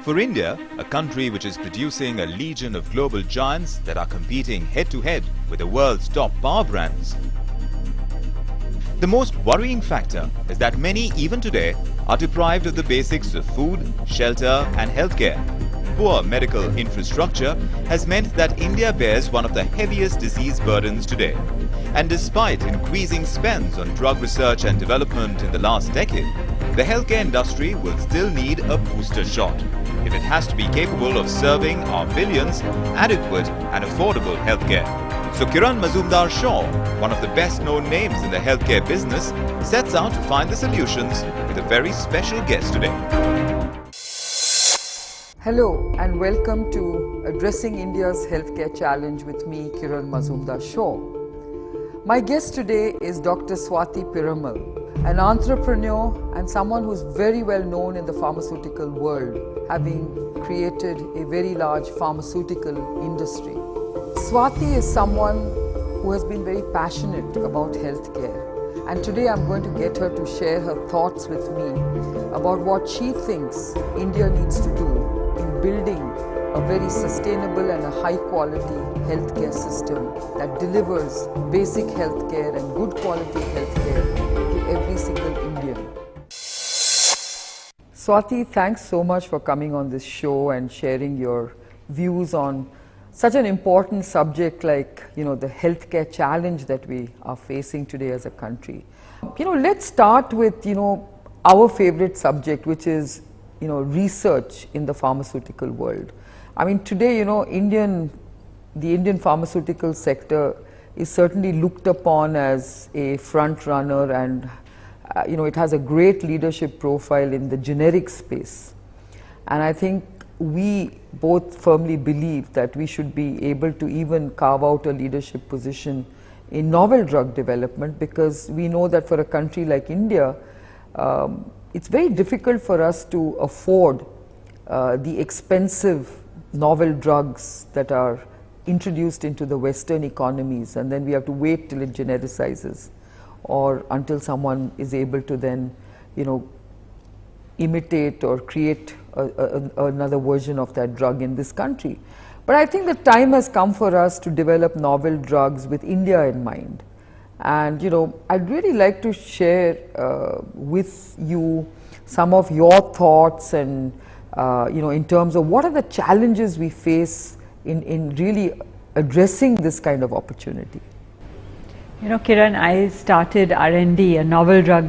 For India, a country which is producing a legion of global giants that are competing head-to-head with the world's top power brands. The most worrying factor is that many, even today, are deprived of the basics of food, shelter and healthcare. Poor medical infrastructure has meant that India bears one of the heaviest disease burdens today. And despite increasing spends on drug research and development in the last decade, the healthcare industry will still need a booster shot if it has to be capable of serving our billions adequate and affordable healthcare. So Kiran Mazumdar-Shaw, one of the best-known names in the healthcare business, sets out to find the solutions with a very special guest today. Hello and welcome to Addressing India's Healthcare Challenge with me, Kiran Mazumdar-Shaw. My guest today is Dr. Swati Piramal, an entrepreneur and someone who's very well known in the pharmaceutical world, having created a very large pharmaceutical industry. Swati is someone who has been very passionate about healthcare, and today I'm going to get her to share her thoughts with me about what she thinks India needs to do in building a very sustainable and a high quality healthcare system that delivers basic healthcare and good quality healthcare to every single Indian. Swati, thanks so much for coming on this show and sharing your views on such an important subject like, the healthcare challenge that we are facing today as a country. Let's start with, our favorite subject, which is, research in the pharmaceutical world. I mean, today, the Indian pharmaceutical sector is certainly looked upon as a front runner, and, it has a great leadership profile in the generic space. And I think we both firmly believe that we should be able to even carve out a leadership position in novel drug development, because we know that for a country like India, it's very difficult for us to afford the expensive novel drugs that are introduced into the Western economies, and then we have to wait till it genericizes or until someone is able to then, imitate or create another version of that drug in this country. But I think the time has come for us to develop novel drugs with India in mind. And I'd really like to share with you some of your thoughts and in terms of what are the challenges we face in really addressing this kind of opportunity. Kiran, I started R&D, a novel drug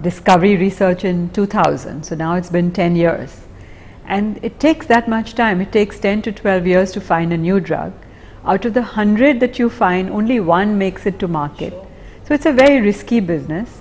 discovery research in 2000. So now it's been 10 years. And it takes that much time. It takes 10 to 12 years to find a new drug. Out of the 100 that you find, only one makes it to market. So it's a very risky business.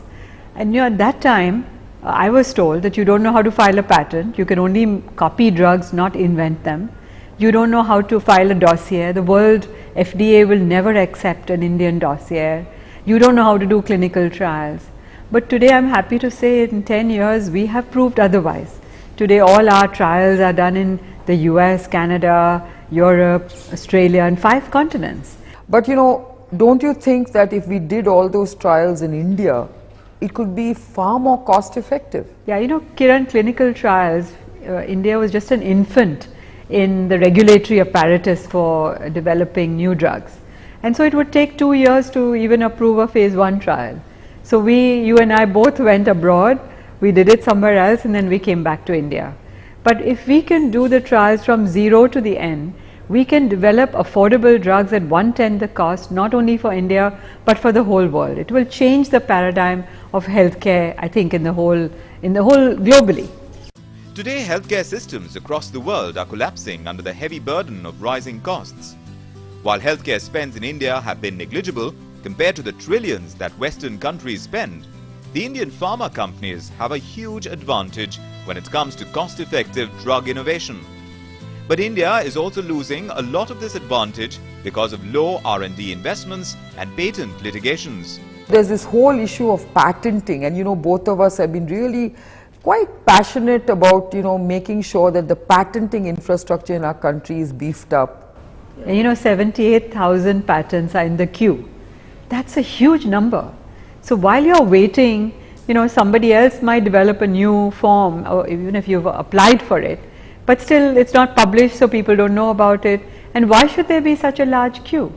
And at that time, I was told that you don't know how to file a patent. You can only copy drugs, not invent them. You don't know how to file a dossier. The world FDA will never accept an Indian dossier. You don't know how to do clinical trials. But today I'm happy to say in 10 years we have proved otherwise. Today all our trials are done in the US, Canada, Europe, Australia and 5 continents. But don't you think that if we did all those trials in India, it could be far more cost effective? Yeah, Kiran, clinical trials, India was just an infant in the regulatory apparatus for developing new drugs. And so it would take 2 years to even approve a phase 1 trial. So you and I both went abroad, we did it somewhere else and then we came back to India. But if we can do the trials from zero to the end, we can develop affordable drugs at 1/10 the cost, not only for India, but for the whole world. It will change the paradigm of healthcare, I think, in the whole globally. Today, healthcare systems across the world are collapsing under the heavy burden of rising costs. While healthcare spends in India have been negligible compared to the trillions that Western countries spend, the Indian pharma companies have a huge advantage when it comes to cost-effective drug innovation. But India is also losing a lot of this advantage because of low R&D investments and patent litigations. There's this whole issue of patenting, and both of us have been really quite passionate about making sure that the patenting infrastructure in our country is beefed up. 78,000 patents are in the queue. That's a huge number. So while you're waiting somebody else might develop a new form, or even if you've applied for it, but still it's not published, so people don't know about it. And why should there be such a large queue?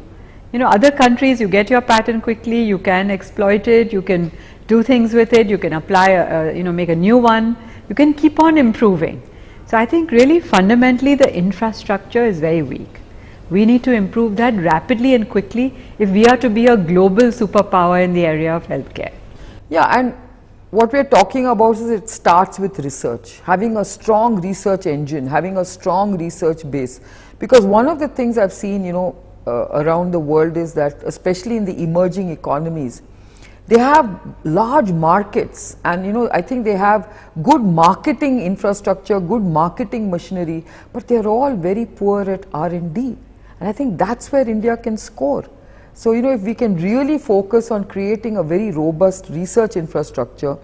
Other countries, you get your patent quickly, you can exploit it, you can do things with it, you can apply, make a new one, you can keep on improving. So I think really fundamentally the infrastructure is very weak. We need to improve that rapidly and quickly if we are to be a global superpower in the area of healthcare. Yeah, and what we are talking about is it starts with research, having a strong research engine, having a strong research base. Because one of the things I've seen, around the world is that, especially in the emerging economies, they have large markets, and I think they have good marketing infrastructure, good marketing machinery, but they're all very poor at R&D, and I think that's where India can score. So if we can really focus on creating a very robust research infrastructure,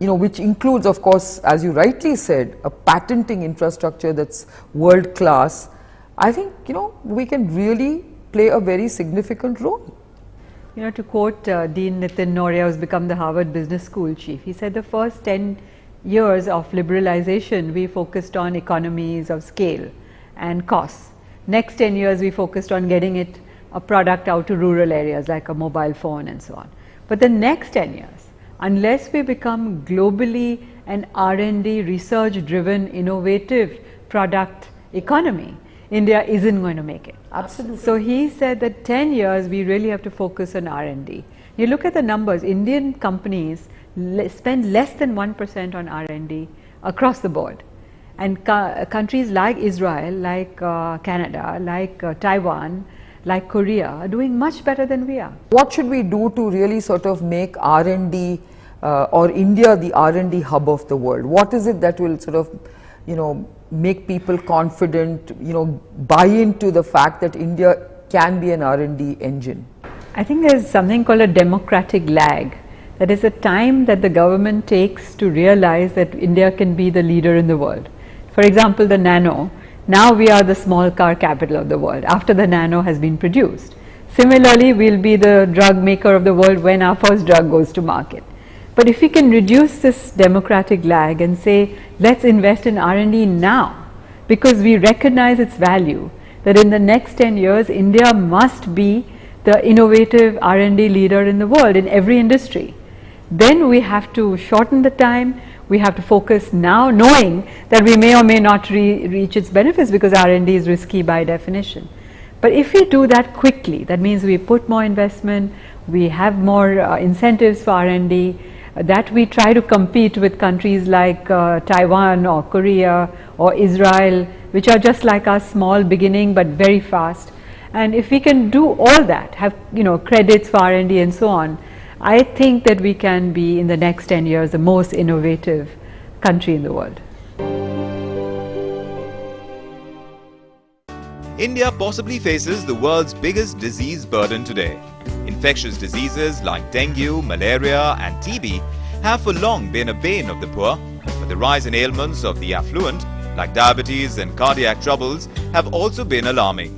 which includes, of course, as you rightly said, a patenting infrastructure that's world class, I think we can really play a very significant role. To quote Dean Nitin Noria, who's become the Harvard Business School chief, he said the first 10 years of liberalization we focused on economies of scale and costs. Next 10 years we focused on getting a product out to rural areas like a mobile phone and so on. But the next 10 years, unless we become globally an R&D research driven innovative product economy, India isn't going to make it. Absolutely. So he said that 10 years we really have to focus on R&D. You look at the numbers, Indian companies spend less than 1% on R&D across the board. And countries like Israel, like Canada, like Taiwan, like Korea are doing much better than we are. What should we do to really sort of make R&D or India the R&D hub of the world? What is it that will sort of, make people confident, buy into the fact that India can be an R&D engine? I think there's something called a democratic lag. That is a time that the government takes to realize that India can be the leader in the world. For example, the nano. Now we are the small car capital of the world after the nano has been produced. Similarly, we'll be the drug maker of the world when our first drug goes to market. But if we can reduce this democratic lag and say, let's invest in R&D now, because we recognize its value, that in the next 10 years, India must be the innovative R&D leader in the world in every industry. Then we have to shorten the time, we have to focus now, knowing that we may or may not reach its benefits because R&D is risky by definition. But if we do that quickly, that means we put more investment, we have more incentives for R&D, that we try to compete with countries like Taiwan or Korea or Israel, which are just like us, small beginning but very fast. And if we can do all that, have credits for R&D and so on, I think that we can be in the next 10 years the most innovative country in the world. India possibly faces the world's biggest disease burden today. Infectious diseases like dengue, malaria and TB have for long been a bane of the poor, but the rise in ailments of the affluent like diabetes and cardiac troubles have also been alarming.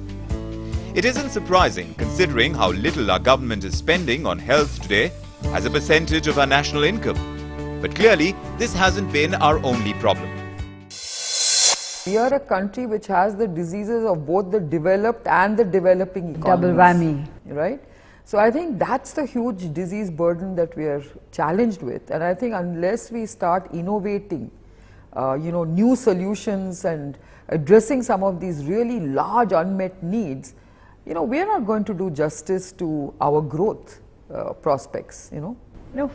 It isn't surprising considering how little our government is spending on health today as a percentage of our national income. But clearly, this hasn't been our only problem. We are a country which has the diseases of both the developed and the developing economies. Double whammy. Right? So I think that's the huge disease burden that we are challenged with. And I think unless we start innovating, new solutions and addressing some of these really large unmet needs, we are not going to do justice to our growth prospects,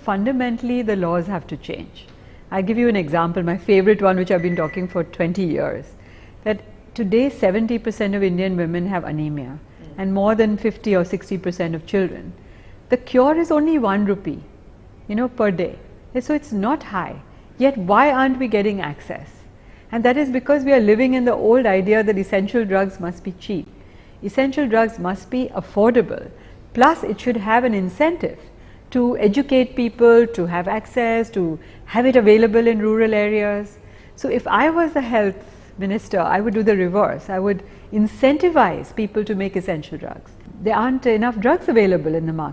Fundamentally the laws have to change. I'll give you an example, my favorite one, which I've been talking for 20 years, that today 70% of Indian women have anemia and more than 50 or 60% of children. The cure is only 1 rupee, per day. So it's not high. Yet why aren't we getting access? And that is because we are living in the old idea that essential drugs must be cheap. Essential drugs must be affordable. Plus it should have an incentive to educate people, to have access, to have it available in rural areas. So if I was the health minister, I would do the reverse. I would incentivize people to make essential drugs. There aren't enough drugs available in the market.